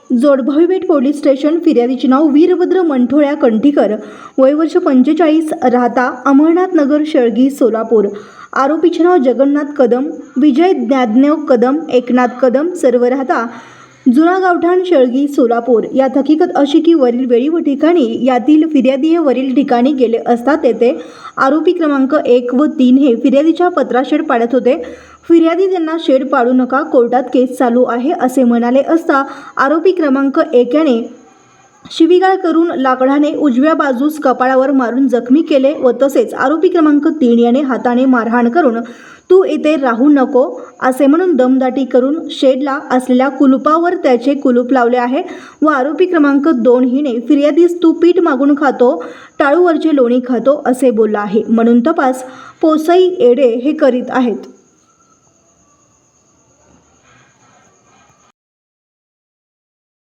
जोडभावीपेठ police station. फिर्यादीचे नाव वीरभद्र मंठोळ्या कंठीकर, वय वर्ष 45, राहता अमरनाथ नगर, शेळगी, सोलापूर. आरोपीचे नाव जगन्नाथ कदम, विजय ज्ञानदेव कदम, एकनाथ कदम, सर्व राहता जुना गावठाण, शेळगी, सोलापूर. यात हकीकत अशी की वरील वेळी व ठिकाणी यातील फिर्यादी वरील ठिकाणी गेले असता तेथे आरोपी क्रमांक 1 व 3 हे फिर्यादीच्या पत्रा शेड पाडत होते. फिर्यादी त्यांना शेड पाडू नका, कोर्टात केस चालू आहे असे म्हणाले असता आरोपी क्रमांक 1 याने शिवीगाळ करून लाकडाने उजव्या बाजूस कपाळावर मारून जखमी केले व तसेच आरोपी क्रमांक 3 याने हाताने मारहाण करून तू इथे राहू नको असे म्हणून दमदाटी करून शेडला असलेल्या कुलुपावर त्याचे कुलूप लावले आहे व आरोपी क्रमांक 2 हिने फिर्यादीस तू पीठ मागून खातो, टाळूवरचे लोणी खातो असे बोलला आहे म्हणून तपास पोसई येडे हे करीत आहेत.